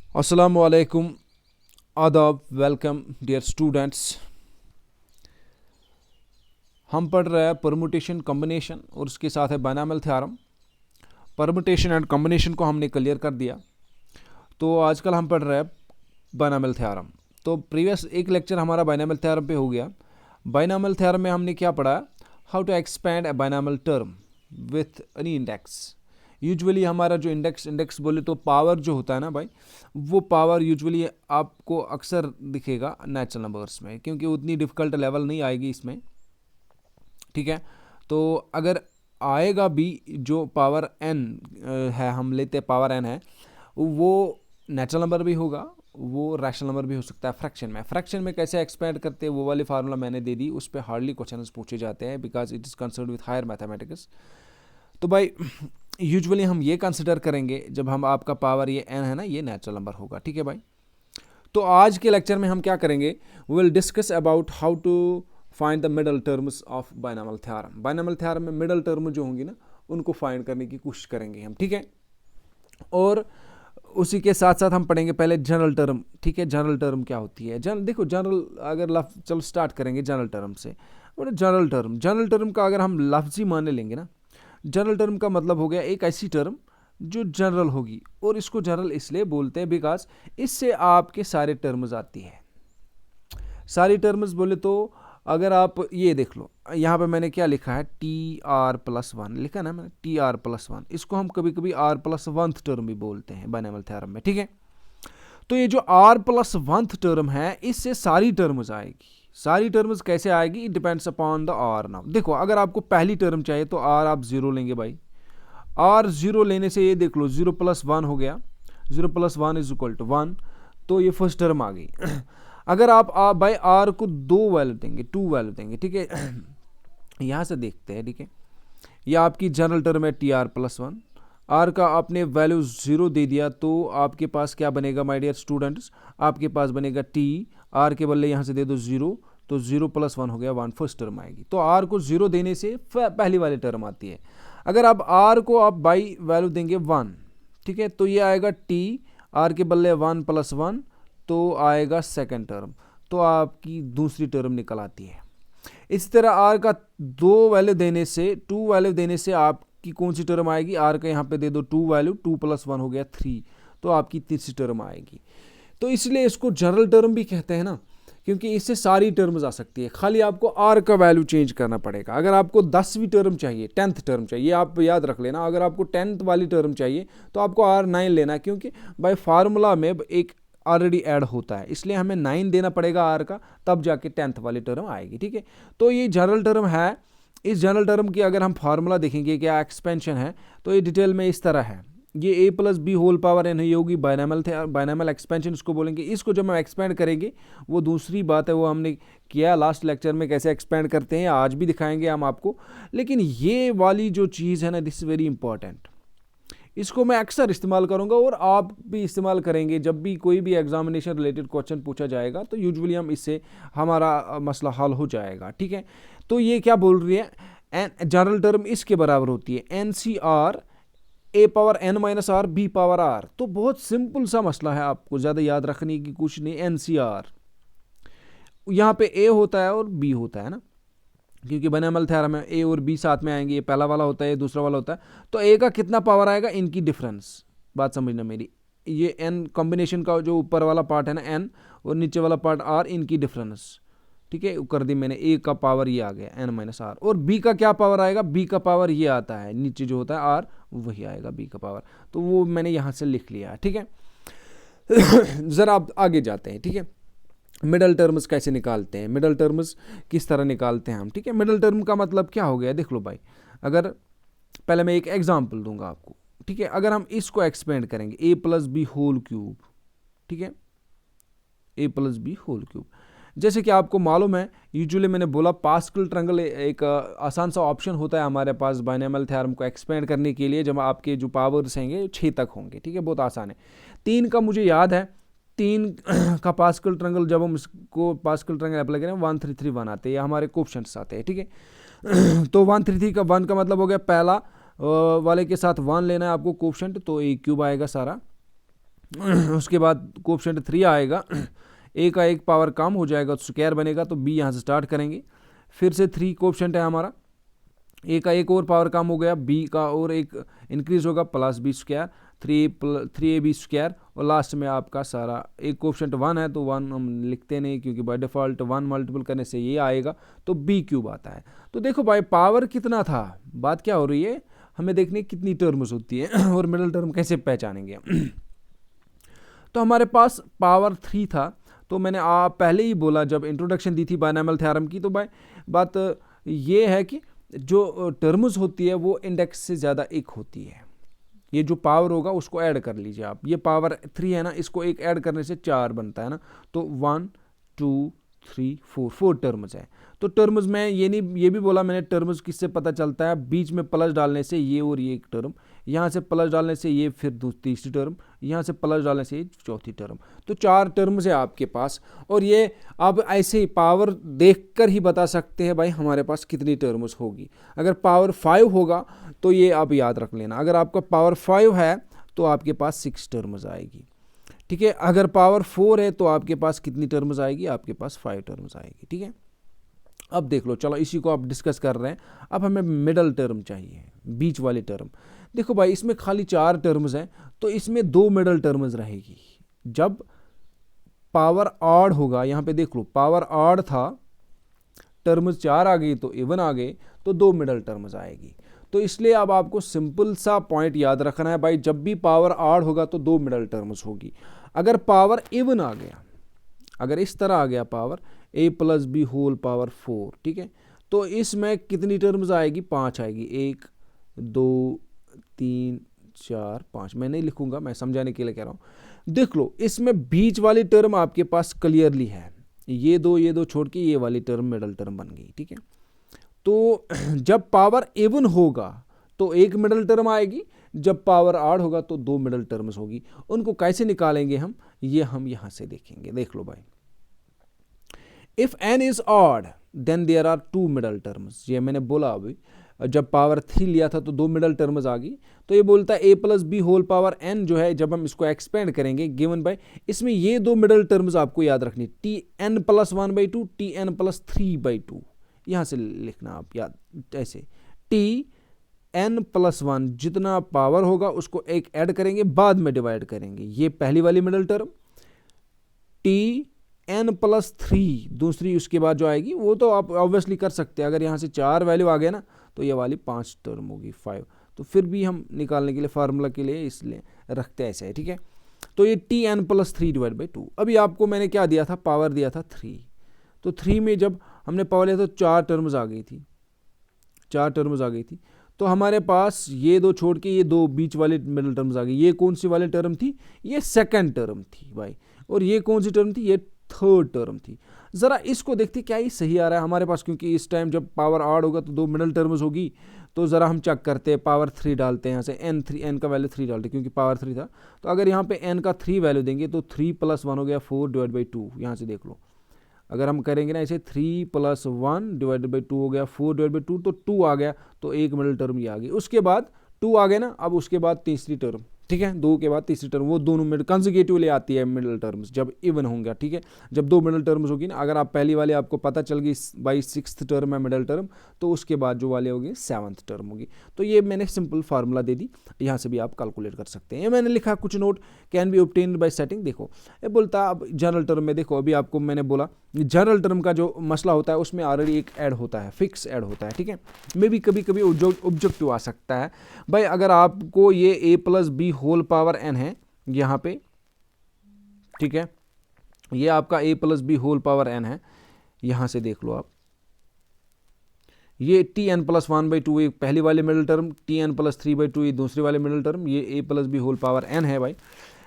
अस्सलामु अलैकुम, आदाब, वेलकम डियर स्टूडेंट्स। हम पढ़ रहे हैं परमुटेशन कॉम्बिनेशन और उसके साथ है binomial theorem. Permutation and combination को हमने क्लियर कर दिया, तो आजकल हम पढ़ रहे हैं बायनॉमियल थ्योरम। तो प्रीवियस एक लेक्चर हमारा बायनॉमियल थ्योरम पे हो गया। बायनॉमियल थ्योरम में हमने क्या पढ़ा? How to expand a binomial term with any index. Usually हमारा जो इंडेक्स बोले तो पावर जो होता है ना भाई, वो पावर यूजुअली आपको अक्सर दिखेगा नेचुरल नंबर्स में, क्योंकि उतनी डिफ़िकल्ट लेवल नहीं आएगी इसमें। ठीक है, तो अगर आएगा भी जो पावर एन है, हम लेते पावर एन है, वो नेचुरल नंबर भी होगा, वो रैशनल नंबर भी हो सकता है। फ्रैक्शन में कैसे एक्सपेंड करते हैं वो वाली फार्मूला मैंने दे दी, उस पर हार्डली क्वेश्चन पूछे जाते हैं because it is concern with higher mathematics. तो भाई यूजुअली हम ये कंसिडर करेंगे जब हम आपका पावर ये एन है ना, ये नेचुरल नंबर होगा। ठीक है भाई, तो आज के लेक्चर में हम क्या करेंगे? We will discuss about how to find the middle terms of binomial theorem. Binomial theorem में मिडल टर्म जो होंगी ना, उनको फाइंड करने की कोशिश करेंगे हम। ठीक है, और उसी के साथ साथ हम पढ़ेंगे पहले जनरल टर्म। ठीक है, जनरल टर्म क्या होती है? देखो जनरल, अगर चलो स्टार्ट करेंगे जनरल टर्म से। जनरल टर्म का अगर हम लफ्जी माने लेंगे ना, जनरल टर्म का मतलब हो गया एक ऐसी टर्म जो जनरल होगी, और इसको जनरल इसलिए बोलते हैं बिकॉज इससे आपके सारे टर्म्स आती है। सारी टर्म्स बोले तो अगर आप ये देख लो, यहाँ पे मैंने क्या लिखा है, TR+1 लिखा ना मैंने, TR+1। इसको हम कभी कभी R+1th टर्म भी बोलते हैं बायनॉमियल थ्योरम में। ठीक है, तो ये जो R+1th टर्म है, इससे सारी टर्म्स आएगी। सारी टर्म्स कैसे आएगी? It depends upon the r. Now देखो, अगर आपको पहली टर्म चाहिए तो आर आप 0 लेंगे भाई। आर 0 लेने से ये देख लो 0+1 हो गया, 0+1 इज इक्वल टू 1, तो ये फर्स्ट टर्म आ गई। अगर आप बाई आर को 2 वैल्यू देंगे, 2 वैल्यू देंगे, ठीक है, यहाँ से देखते हैं। ठीक है, ये आपकी जनरल टर्म है TR+1। आर का आपने वैल्यू 0 दे दिया, तो आपके पास क्या बनेगा माय डियर स्टूडेंट्स? आपके पास बनेगा T, आर के बदले यहाँ से दे दो 0, तो 0+1 हो गया 1, फर्स्ट टर्म आएगी। तो आर को 0 देने से पहली वाली टर्म आती है। अगर आप आर को आप बाई वैल्यू देंगे 1, ठीक है, तो ये आएगा T, आर के बदले 1+1, तो आएगा सेकेंड टर्म, तो आपकी दूसरी टर्म निकल आती है। इसी तरह आर का 2 वैल्यू देने से, 2 वैल्यू देने से आपकी कौन सी टर्म आएगी? आर का यहाँ पे दे दो 2 वैल्यू, 2+1 हो गया 3, तो आपकी तीसरी टर्म आएगी। तो इसलिए इसको जनरल टर्म भी कहते हैं ना, क्योंकि इससे सारी टर्म्स आ सकती है, खाली आपको आर का वैल्यू चेंज करना पड़ेगा। अगर आपको 10वीं टर्म चाहिए, 10th टर्म चाहिए, आप याद रख लेना, अगर आपको 10th वाली टर्म चाहिए तो आपको R9 लेना है, क्योंकि बाय फार्मूला में एक ऑलरेडी ऐड होता है, इसलिए हमें 9 देना पड़ेगा आर का, तब जाके 10th वाली टर्म आएगी। ठीक है, तो ये जनरल टर्म है। इस जनरल टर्म की अगर हम फार्मूला देखेंगे क्या एक्सपेंशन है, तो ये डिटेल में इस तरह है। ये A+B(n) ये होगी बायनॉमियल एक्सपेंशन इसको बोलेंगे। इसको जब हम एक्सपेंड करेंगे, वो दूसरी बात है, वो हमने किया लास्ट लेक्चर में, कैसे एक्सपेंड करते हैं आज भी दिखाएंगे हम आपको। लेकिन ये वाली जो चीज़ है ना, दिस इज़ वेरी इंपॉर्टेंट। इसको मैं अक्सर इस्तेमाल करूंगा और आप भी इस्तेमाल करेंगे जब भी कोई भी एग्जामिनेशन रिलेटेड क्वेश्चन पूछा जाएगा, तो यूजुअली हम इससे हमारा मसला हल हो जाएगा। ठीक है, तो ये क्या बोल रही है? जनरल टर्म इसके बराबर होती है NCR A⁻n-r B⁻r। तो बहुत सिंपल सा मसला है, आपको ज़्यादा याद रखने की कुछ नहीं। NCR यहाँ पे A होता है और B होता है ना, क्योंकि बायनॉमियल थ्योरम में A और B साथ में आएंगे, ये पहला वाला होता है, ये दूसरा वाला होता है। तो A का कितना पावर आएगा? इनकी डिफरेंस। बात समझना मेरी, ये N कॉम्बिनेशन का जो ऊपर वाला पार्ट है ना N, और नीचे वाला पार्ट R, इनकी डिफरेंस। ठीक है, कर दी मैंने। A का पावर ये आ गया N-r, और B का क्या पावर आएगा? B का पावर ये आता है, नीचे जो होता है R, वही आएगा B का पावर, तो वो मैंने यहाँ से लिख लिया। ठीक है, ज़रा आप आगे जाते हैं। ठीक है, मिडल टर्म्स कैसे निकालते हैं, मिडल टर्म्स किस तरह निकालते हैं हम। ठीक है, मिडल टर्म का मतलब क्या हो गया? देख लो भाई, अगर पहले मैं एक एग्जांपल दूंगा आपको। ठीक है, अगर हम इसको एक्सपेंड करेंगे A+B⁻³, ठीक है, A+B⁻³, जैसे कि आपको मालूम है, यूजुअली मैंने बोला पास्कल ट्रायंगल एक आसान सा ऑप्शन होता है हमारे पास बायनॉमियल थ्योरम को एक्सपेंड करने के लिए, जब आपके जो पावर्स होंगे 6 तक होंगे। ठीक है, बहुत आसान है। 3 का मुझे याद है, 3 का पास्कल ट्रायंगल, जब हम इसको पास्कल ट्रायंगल अप्लाई करें 1331 आते हैं, या हमारे कोफिशिएंट्स आते हैं। ठीक है, तो 133 का 1 का मतलब हो गया पहला वाले के साथ 1 लेना है आपको कोफिशिएंट, तो A³ आएगा सारा। उसके बाद कोएफिशिएंट 3 आएगा, ए का एक पावर कम हो जाएगा तो स्क्वायर बनेगा, तो बी यहाँ से स्टार्ट करेंगे। फिर से 3 कोएफिशिएंट है हमारा, ए का एक और पावर कम हो गया, बी का और एक इंक्रीज होगा plus b square, 3ab square, और लास्ट में आपका सारा एक कोएफिशिएंट 1 है तो 1 हम लिखते नहीं क्योंकि बाय डिफ़ॉल्ट 1 मल्टीपल करने से ये आएगा तो बी क्यूब आता है। तो देखो भाई पावर कितना था, बात क्या हो रही है, हमें देखने कितनी टर्म्स होती है और मिडिल टर्म कैसे पहचानेंगे। तो हमारे पास पावर 3 था, तो मैंने पहले ही बोला जब इंट्रोडक्शन दी थी बायनॉमियल थ्योरम की, तो भाई बात ये है कि जो टर्म्स होती है वो इंडेक्स से ज़्यादा एक होती है। ये जो पावर होगा उसको ऐड कर लीजिए आप, ये पावर 3 है ना, इसको एक ऐड करने से 4 बनता है ना, तो 1 2 3 4 टर्म्स है। तो टर्म्स में ये भी बोला मैंने, टर्म्स किससे पता चलता है, बीच में प्लस डालने से ये और ये एक टर्म, यहाँ से प्लस डालने से ये फिर तीसरी टर्म, यहाँ से प्लस डालने से ये चौथी टर्म, तो 4 टर्म्स है आपके पास। और ये आप ऐसे ही पावर देखकर ही बता सकते हैं भाई हमारे पास कितनी टर्म्स होगी। अगर पावर 5 होगा तो ये आप याद रख लेना, अगर आपका पावर 5 है तो आपके पास 6 टर्म्स आएगी, ठीक है। अगर पावर 4 है तो आपके पास कितनी टर्म्स आएगी, आपके पास 5 टर्म्स आएगी, ठीक है। अब देख लो, चलो इसी को आप डिस्कस कर रहे हैं। अब हमें मिडल टर्म चाहिए, बीच वाली टर्म। देखो भाई इसमें खाली 4 टर्म्स हैं तो इसमें 2 मिडल टर्म्स रहेगी। जब पावर ऑड होगा, यहाँ पे देख लो पावर ऑड था, टर्म्स 4 आ गई तो इवन आ गए, तो 2 मिडल टर्म्स आएगी। तो इसलिए अब आपको सिंपल सा पॉइंट याद रखना है भाई, जब भी पावर ऑड होगा तो 2 मिडल टर्म्स होगी। अगर पावर इवन आ गया, अगर इस तरह आ गया power a plus b whole power 4, ठीक है, तो इसमें कितनी टर्म्स आएगी, 5 आएगी, 1 2 3 4 5। मैं नहीं लिखूंगा, मैं समझाने के लिए कह रहा हूं। देख लो इसमें बीच वाली टर्म आपके पास क्लियरली है, ये दो छोड़ के ये वाली टर्म मिडल टर्म बन गई, ठीक है। तो जब पावर इवन होगा तो एक मिडल टर्म आएगी, जब पावर ऑड होगा तो 2 मिडल टर्म्स होगी। उनको कैसे निकालेंगे हम यहां से देखेंगे। देख लो भाई, if n is odd then there are 2 middle terms. ये मैंने बोला अभी, जब पावर 3 लिया था तो 2 मिडल टर्म्स आ गई। तो ये बोलता है a plus b whole power n जो है, जब हम इसको एक्सपेंड करेंगे गिवन बाय, इसमें ये 2 मिडल टर्म्स आपको याद रखनी, tn प्लस 1/2 tn प्लस 3/2। यहां से लिखना आप याद ऐसे, tn प्लस 1 जितना पावर होगा उसको एक ऐड करेंगे, बाद में डिवाइड करेंगे, ये पहली वाली मिडल टर्म, tn प्लस 3 दूसरी, उसके बाद जो आएगी वो तो आप ऑब्वियसली कर सकते हैं। अगर यहाँ से 4 वैल्यू आ गए ना तो ये वाली 5 टर्म होगी 5, तो फिर भी हम निकालने के लिए फार्मूला के लिए इसलिए रखते हैं ऐसे, ठीक है। तो ये tn प्लस 3 डिवाइड बाई 2। अभी आपको मैंने क्या दिया था, पावर दिया था 3, तो 3 में जब हमने पावर लिया तो 4 टर्म्स आ गई थी, 4 टर्म्स आ गई थी। तो हमारे पास ये 2 छोड़ के ये 2 बीच वाले मिडिल टर्म्स आ गई। ये कौन सी वाली टर्म थी, ये सेकंड टर्म थी भाई, और ये कौन सी टर्म थी, ये थर्ड टर्म थी। ज़रा इसको देखते क्या ये सही आ रहा है हमारे पास, क्योंकि इस टाइम जब पावर ऑड होगा तो 2 मिडल टर्म्स होगी। तो ज़रा हम चेक करते हैं, पावर 3 डालते हैं यहाँ से, n का वैल्यू 3 डालते हैं क्योंकि पावर 3 था। तो अगर यहाँ पे n का 3 वैल्यू देंगे तो 3 प्लस 1 हो गया 4 डिवाइड बाई 2। यहाँ से देख लो, अगर हम करेंगे ना ऐसे 3 प्लस 1 डिवाइड बाई 2 हो गया 4 डिवाइड बाई 2, तो 2 आ गया, तो एक मिडल टर्म ये आ गई। उसके बाद 2 आ गए ना, अब उसके बाद तीसरी टर्म, ठीक है, 2 के बाद तीसरी टर्म, वो दोनों मिड कंसेक्यूटिवली आती है मिडल टर्म्स जब इवन होंगे, ठीक है। जब 2 मिडल टर्म्स होगी ना, अगर आप पहली वाले आपको पता चल गई बाई 6th टर्म है मिडल टर्म, तो उसके बाद जो वाले होगी 7th टर्म होगी। तो ये मैंने सिंपल फार्मूला दे दी, यहाँ से भी आप कैलकुलेट कर सकते हैं। ये मैंने लिखा कुछ note, can be obtained by setting. देखो ये बोलता है अब जनरल टर्म में, देखो अभी आपको मैंने बोला जनरल टर्म का जो मसला होता है उसमें ऑलरेडी एक ऐड होता है, फिक्स ऐड होता है, ठीक है। मे भी कभी कभी ऑब्जेक्टिव आ सकता है भाई, अगर आपको ये a plus b whole power n है यहाँ पे, ठीक है, ये आपका a plus b whole power n है। यहाँ से देख लो आप, ये tn प्लस 1/2 एक पहली वाली मिडिल टर्म, tn प्लस 3/2 ये दूसरी वाली मिडिल टर्म, ये a plus b whole power n है भाई।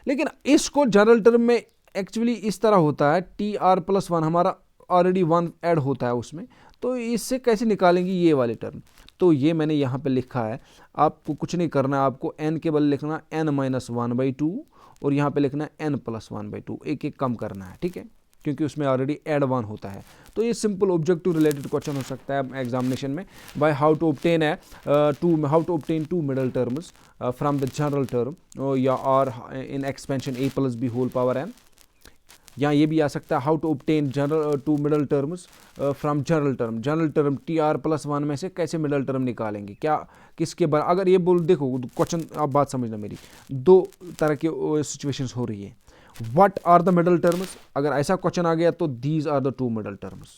लेकिन इसको जनरल टर्म में एक्चुअली इस तरह होता है, tr प्लस 1 हमारा ऑलरेडी 1 ऐड होता है उसमें, तो इससे कैसे निकालेंगे ये वाले टर्म। तो ये मैंने यहाँ पे लिखा है, आपको कुछ नहीं करना है, आपको n केवल लिखना n माइनस 1/2 और यहाँ पे लिखना है n प्लस 1/2, एक एक कम करना है, ठीक है। क्योंकि उसमें ऑलरेडी एड 1 होता है। तो ये सिंपल ऑब्जेक्टिव रिलेटेड क्वेश्चन हो सकता है एग्जामिनेशन में, by how to obtain two middle terms from the general term या और in expansion a plus b whole power n, या ये भी आ सकता है how to obtain two middle terms from general term TR+1 में से कैसे मिडल टर्म निकालेंगे, क्या किसके बारे, अगर ये बोल देखो क्वेश्चन, आप बात समझना मेरी, दो तरह के सिचुएशंस हो रही है। What are the middle terms, अगर ऐसा क्वेश्चन आ गया तो these are the two middle terms.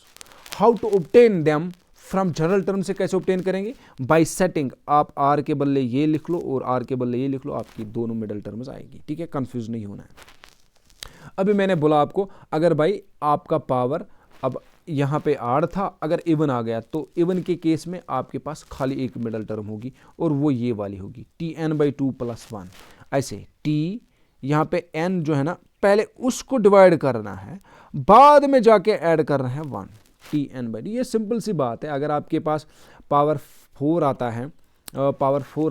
How to obtain them from general term से कैसे ऑब्टेन करेंगे, बाय सेटिंग, आप आर के बदले ये लिख लो और आर के बदले ये लिख लो, आपकी दोनों मिडल टर्म्स आएगी। ठीक है, कंफ्यूज नहीं होना है। अभी मैंने बोला आपको, अगर भाई आपका पावर अब यहाँ पे आड़ था, अगर इवन आ गया तो इवन के केस में आपके पास खाली एक मिडल टर्म होगी और वो ये वाली होगी Tn/2 + 1। ऐसे t यहाँ पे n जो है ना, पहले उसको डिवाइड करना है, बाद में जाके ऐड करना है 1 Tn/2। ये सिंपल सी बात है। अगर आपके पास पावर 4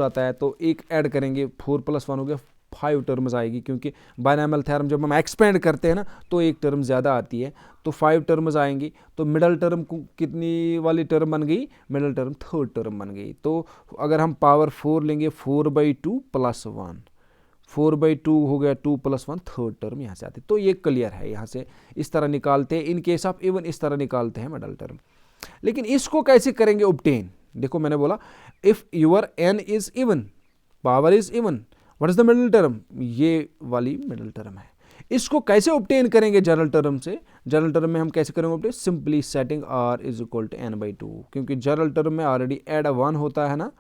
आता है तो एक ऐड करेंगे, 4 + 1 हो गया, 5 टर्म्स आएगी, क्योंकि बायनॉमियल थ्योरम जब हम एक्सपेंड करते हैं ना तो एक टर्म ज़्यादा आती है, तो 5 टर्म्स आएंगी। तो मिडल टर्म कितनी वाली टर्म बन गई, मिडल टर्म थर्ड टर्म बन गई। तो अगर हम पावर 4 लेंगे, 4/2 + 1, 4/2 हो गया, 2 + 1 थर्ड टर्म यहाँ से आती है। तो ये क्लियर है, यहाँ से इस तरह निकालते हैं। इन केस ऑफ इवन इस तरह निकालते हैं मिडल टर्म। लेकिन इसको कैसे करेंगे ऑब्टेन, देखो मैंने बोला if your n is even, power is even, what is the middle term, ये वाली मिडल टर्म है। इसको कैसे ऑब्टेन करेंगे जनरल टर्म से, जनरल टर्म में हम कैसे करेंगे obtain, simply setting r = n/2, क्योंकि जनरल टर्म में ऑलरेडी एड 1 होता है ना,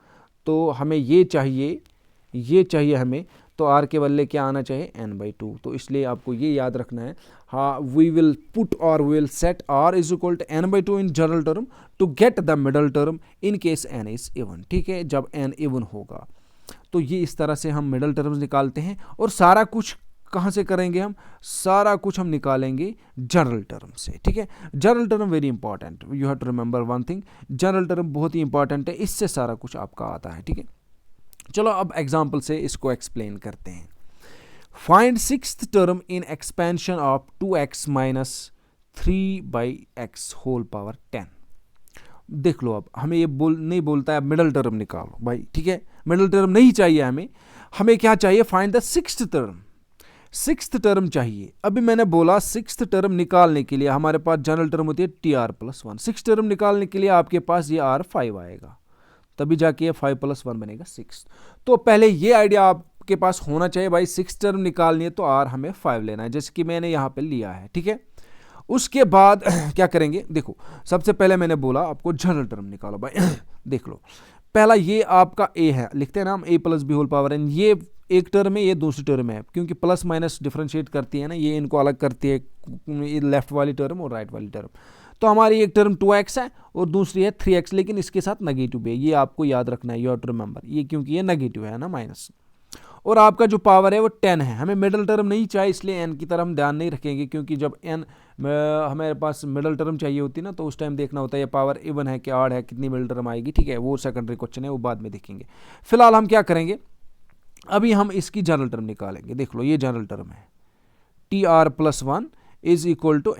तो हमें ये चाहिए हमें, तो r के बदले क्या आना चाहिए, n/2। तो इसलिए आपको ये याद रखना है, हाँ, वी विल पुट और we will set r = n/2 in general term to get the middle term in case n is even. ठीक है, जब n इवन होगा तो ये इस तरह से हम मिडल टर्म्स निकालते हैं। और सारा कुछ कहाँ से करेंगे, हम सारा कुछ हम निकालेंगे जनरल टर्म से। ठीक है, general term very important, you have to remember one thing, general term बहुत ही इंपॉर्टेंट है, इससे सारा कुछ आपका आता है। ठीक है, चलो अब एग्जाम्पल से इसको एक्सप्लेन करते हैं। Find sixth term in expansion of 2x - 3/x whole power 10। देख लो, अब हमें ये नहीं बोलता है मिडल टर्म निकालो भाई। ठीक है, मिडल टर्म नहीं चाहिए हमें क्या चाहिए, फाइंड द सिक्स्थ टर्म चाहिए। अभी मैंने बोला सिक्स्थ टर्म निकालने के लिए हमारे पास जनरल टर्म होती है TR+1। सिक्स्थ टर्म निकालने के लिए आपके पास ये R5 आएगा, तभी जाके ये 5 + 1 बनेगा 6। तो पहले ये आइडिया आपके पास होना चाहिए भाई, सिक्स्थ टर्म निकालनी है तो R हमें 5 लेना है, जैसे कि मैंने यहाँ पे लिया है। ठीक है, उसके बाद क्या करेंगे, देखो सबसे पहले मैंने बोला आपको जनरल टर्म निकालो भाई। देख लो, पहला ये आपका a है, लिखते हैं ना हम a + b whole power n, ये एक टर्म है, ये दूसरी टर्म है, क्योंकि प्लस माइनस डिफरेंशिएट करती है ना, ये इनको अलग करती है, ये लेफ्ट वाली टर्म और राइट वाली टर्म। तो हमारी एक टर्म 2x है और दूसरी है 3x, लेकिन इसके साथ नेगेटिव है, ये आपको याद रखना है, यू हैव टू रिमेंबर, ये क्योंकि ये नेगेटिव है ना, माइनस। और आपका जो पावर है वो 10 है, हमें मिडल टर्म नहीं चाहिए, इसलिए n की तरफ हम ध्यान नहीं रखेंगे, क्योंकि जब n हमारे पास मिडल टर्म चाहिए होती है ना, तो उस टाइम देखना होता है ये पावर इवन है कि ऑड है, कितनी मिडल टर्म आएगी। ठीक है, वो सेकेंडरी क्वेश्चन है, वो बाद में देखेंगे। फिलहाल हम क्या करेंगे, अभी हम इसकी जनरल टर्म निकालेंगे। देख लो, ये जनरल टर्म है TR+1 =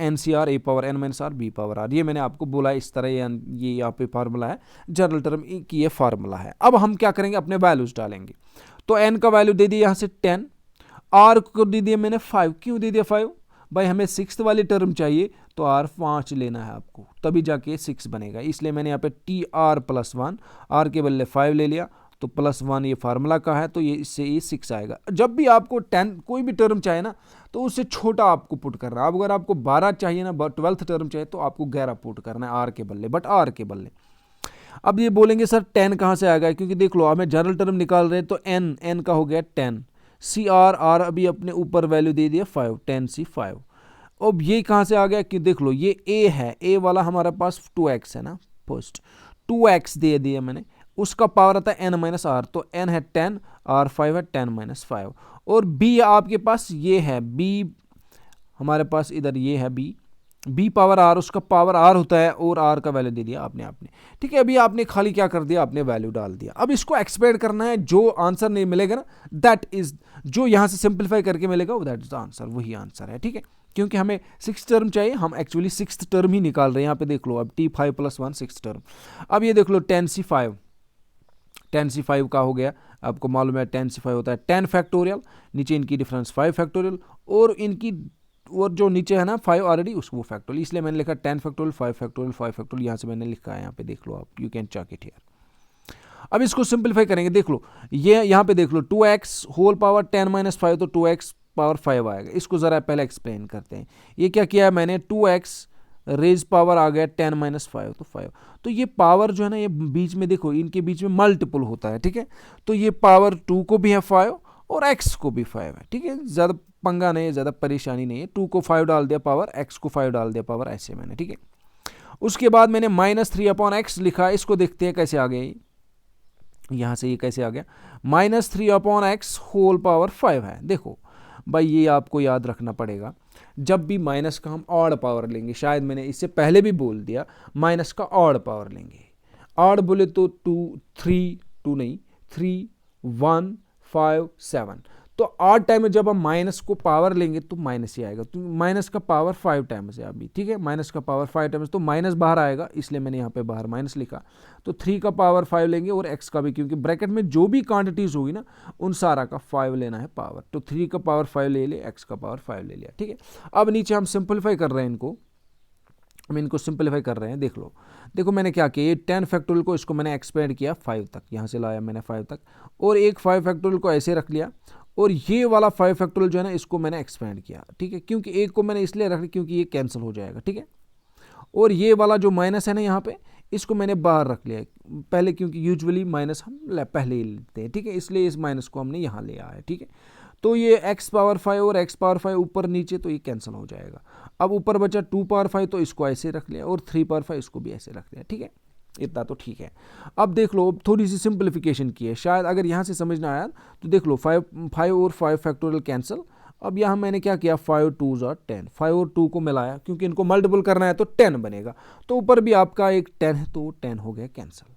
NCR a⁻n - r b⁻r। ये मैंने आपको बोला इस तरह, ये यहाँ पे फार्मूला है, जनरल टर्म की ये फार्मूला है। अब हम क्या करेंगे, अपने वैल्यूज डालेंगे। तो n का वैल्यू दे दिया यहाँ से 10, r को दे दिया मैंने 5। क्यों दे दिया 5 भाई, हमें सिक्स्थ वाली टर्म चाहिए, तो r 5 लेना है आपको, तभी जाके 6 बनेगा। इसलिए मैंने यहाँ पे TR+1, r के बदले 5 ले लिया, तो +1 ये फार्मूला का है, तो ये इससे ये 6 आएगा। जब भी आपको 10 कोई भी टर्म चाहिए ना, तो उससे छोटा आपको पुट करना है। अब अगर आपको 12 चाहिए ना, 12th टर्म चाहिए, तो आपको 11 पुट करना है r के बदले, बट r के बदले। अब ये बोलेंगे सर 10 कहाँ से आ गया, क्योंकि देख लो हमें जनरल टर्म निकाल रहे हैं, तो n का हो गया 10, r अभी अपने ऊपर वैल्यू दे दिया 5, 10c5। अब ये कहाँ से आ गया, कि देख लो ये a है, a वाला हमारे पास 2x है ना, फर्स्ट 2x दे दिया मैंने, उसका पावर आता है n - r, तो n है 10, r 5 है 10 - 5। और b आपके पास ये है, b हमारे पास इधर ये है b पावर r, उसका पावर r होता है, और r का वैल्यू दे दिया आपने। ठीक है, अभी आपने खाली क्या कर दिया, आपने वैल्यू डाल दिया। अब इसको एक्सपेंड करना है, जो आंसर नहीं मिलेगा ना, दैट इज, जो यहाँ से सिंप्लीफाई करके मिलेगा दैट इज द आंसर, वही आंसर है। ठीक है, क्योंकि हमें 6 टर्म चाहिए, हम एक्चुअली 6th टर्म ही निकाल रहे हैं। यहाँ पे देख लो अब t5 + 1 6th टर्म। अब ये देख लो 10c5 का हो गया, आपको मालूम है 10c5 होता है 10 फैक्टोरियल, नीचे इनकी डिफरेंस 5 फैक्टोरियल, और जो नीचे है ना 5 ऑलरेडी उसको फैक्टोरियल, इसलिए मैंने लिखा 10 फैक्टोरियल 5 फैक्टोरियल 5 फैक्टोरियल, यहाँ से मैंने लिखा है, यहाँ पे देख लो आप, you can check it here. अब इसको सिंपलीफाई करेंगे, देख लो ये यहाँ पे देख लो 2x होल पावर 10 - 5 तो 2x पावर 5 आएगा। इसको ज़रा पहले एक्सप्लेन करते हैं। ये क्या किया है मैंने, 2x रेज पावर आ गया 10 - 5 तो 5। तो ये पावर जो है ना, ये बीच में देखो इनके बीच में मल्टीपल होता है, ठीक है। तो ये पावर 2 को भी है 5 और x को भी 5 है, ठीक है। ज़्यादा पंगा नहीं है, ज़्यादा परेशानी नहीं है। 2 को 5 डाल दिया पावर, x को 5 डाल दिया पावर, ऐसे मैंने, ठीक है। उसके बाद मैंने -3/x लिखा, इसको देखते हैं कैसे आ गया। यहाँ से ये कैसे आ गया, -3/x होल पावर 5 है। देखो भाई ये आपको याद रखना पड़ेगा, जब भी माइनस का हम ऑड पावर लेंगे, शायद मैंने इससे पहले भी बोल दिया, माइनस का ऑड पावर लेंगे। ऑड बोले तो 2 3 2 नहीं 3 1 5 7। तो ऑड टाइम में जब हम माइनस को पावर लेंगे तो माइनस ही आएगा। तो माइनस का पावर 5 टाइम्स है अभी, ठीक है। माइनस का पावर 5 टाइम्स तो माइनस बाहर आएगा, इसलिए मैंने यहाँ पे बाहर माइनस लिखा। तो 3 का पावर 5 लेंगे और x का भी, क्योंकि ब्रैकेट में जो भी क्वांटिटीज होगी ना उन सारा का 5 लेना है पावर। तो 3 का पावर 5 ले लिया, x का पावर 5 ले लिया, ठीक है। अब नीचे हम सिंपलीफाई कर रहे हैं इनको, हम इनको सिंपलीफाई कर रहे हैं। देख लो, देखो मैंने क्या किया, ये 10 फैक्टोरियल को इसको मैंने एक्सपेंड किया 5 तक, यहाँ से लाया मैंने 5 तक, और एक 5 फैक्टोरियल को ऐसे रख लिया, और ये वाला 5 फैक्टोरियल जो है ना इसको मैंने एक्सपेंड किया, ठीक है। क्योंकि एक को मैंने इसलिए रख लिया क्योंकि ये कैंसिल हो जाएगा, ठीक है। और ये वाला जो माइनस है ना यहाँ पे, इसको मैंने बाहर रख लिया पहले, क्योंकि यूजुअली माइनस हम पहले ही लेते हैं, ठीक है। इसलिए इस माइनस को हमने यहाँ ले आया, ठीक है। तो ये x पावर 5 और x पावर 5 ऊपर नीचे, तो ये कैंसिल हो जाएगा। अब ऊपर बचा 2 पावर 5, तो इसको ऐसे रख लिया, और 3 पावर 5 इसको भी ऐसे रख लिया, ठीक है। इतना तो ठीक है। अब देख लो, थोड़ी सी सिंप्लीफिकेशन की है, शायद अगर यहाँ से समझ ना आया तो देख लो 5 और 5 फैक्टोरियल कैंसिल। अब यहाँ मैंने क्या किया, 5 2s are 10, 5 और 2 को मिलाया, क्योंकि इनको मल्टीपल करना है तो 10 बनेगा। तो ऊपर भी आपका एक 10 है, तो 10 हो गया कैंसिल।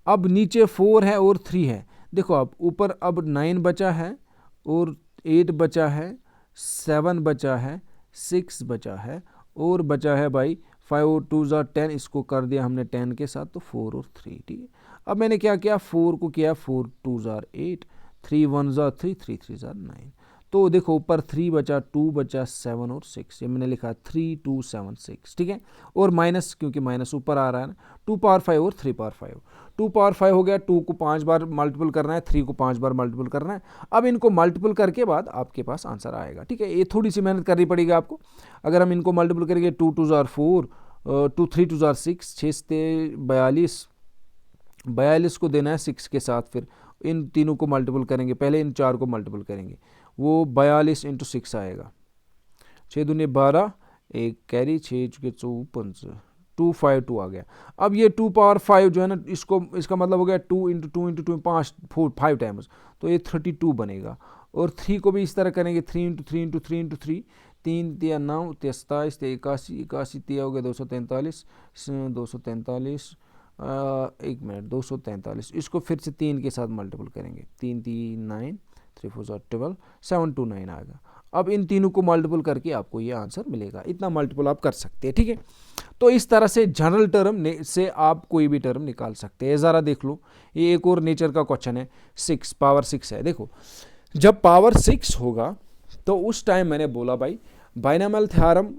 अब नीचे 4 है और 3 है, देखो अब ऊपर अब 9 बचा है और 8 बचा है, 7 बचा है, 6 बचा है, और बचा है भाई 5 और 2s are 10, इसको कर दिया हमने 10 के साथ, तो 4 और 3, ठीक है। अब मैंने क्या किया, 4 को किया 4 2s are 8, 3 1s are 3, 3 3s are 9। तो देखो ऊपर 3 बचा, 2 बचा, 7 और 6, ये मैंने लिखा 3 2 7 6, ठीक है। और माइनस, क्योंकि माइनस ऊपर आ रहा है ना, 2 पावर 5 और 3 पावर 5, 2 पावर 5 हो गया, 2 को 5 बार मल्टीपल करना है, 3 को 5 बार मल्टीपल करना है। अब इनको मल्टीपल करके बाद आपके पास आंसर आएगा, ठीक है। ये थोड़ी सी मेहनत करनी पड़ेगी आपको। अगर हम इनको मल्टीपल करेंगे, 2 2s are 4, 2 3 2s are 6, 6 से 42, 42 को देना है 6 के साथ, फिर इन तीनों को मल्टीपल करेंगे, पहले इन 4 को मल्टीपल करेंगे, वो 42 × 6 आएगा, 6 दूनी 12, एक कैरी, 6 चुके 54, 252 आ गया। अब ये 2 पावर 5 जो है ना, इसका मतलब हो गया 2 × 2 × 2 5 टाइम्स, तो ये 32 बनेगा। और 3 को भी इस तरह करेंगे, 3 × 3 × 3 × 3, 3 3 9 27, 81 81, 3 हो गया 243, 243, एक मिनट 243, इसको फिर से 3 के साथ मल्टीपल करेंगे, 3 3 9, 3 4 12, 7 2 9 आएगा। अब इन तीनों को मल्टीपल करके आपको ये आंसर मिलेगा, इतना मल्टीपल आप कर सकते हैं, ठीक है। तो इस तरह से जनरल टर्म से आप कोई भी टर्म निकाल सकते हैं। ज़रा देख लो, ये एक और नेचर का क्वेश्चन है, 6 पावर 6 है। देखो जब पावर 6 होगा तो उस टाइम मैंने बोला भाई बाइनोमियल थ्योरम,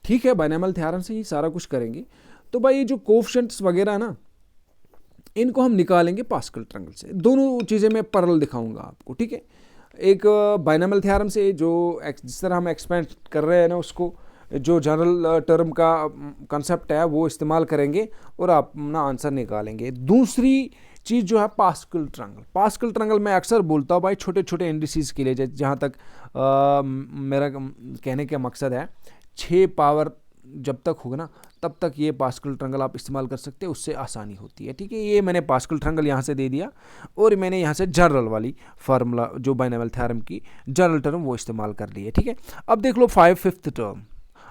ठीक है, बाइनोमियल थ्योरम से ही सारा कुछ करेंगे। तो भाई ये जो कोएफिशिएंट्स वगैरह ना, इनको हम निकालेंगे पास्कल ट्रायंगल से। दोनों चीज़ें मैं पैरेलल दिखाऊंगा आपको, ठीक है। एक बाइनोमियल थ्योरम से जो जिस तरह हम एक्सपेंड कर रहे हैं ना, उसको जो जनरल टर्म का कंसेप्ट है वो इस्तेमाल करेंगे और आप अपना आंसर निकालेंगे। दूसरी चीज़ जो है पास्कल ट्रायंगल। पास्कल ट्रायंगल मैं अक्सर बोलता हूँ भाई छोटे छोटे इंडिसेस के लिए, जहाँ तक मेरा कहने का मकसद है, 6 पावर जब तक होगा ना तब तक ये पास्कल ट्रायंगल आप इस्तेमाल कर सकते हैं, उससे आसानी होती है, ठीक है। ये मैंने पास्कल ट्रायंगल यहाँ से दे दिया, और मैंने यहाँ से जनरल वाली फार्मूला जो बाइनोमियल थ्योरम की जनरल टर्म वो इस्तेमाल कर ली है, ठीक है। अब देख लो 5th टर्म,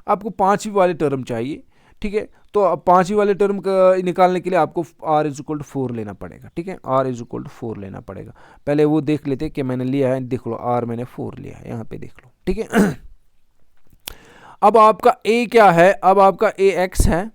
आपको 5वीं वाली टर्म चाहिए, ठीक है। तो अब 5वीं वाले टर्म का निकालने के लिए आपको r = 4 लेना पड़ेगा, ठीक है। r = 4 लेना पड़ेगा। पहले वो देख लेते कि मैंने लिया है, देख लो r मैंने 4 लिया है, यहाँ पे देख लो, ठीक है। अब आपका ए क्या है, अब आपका ए एक्स है,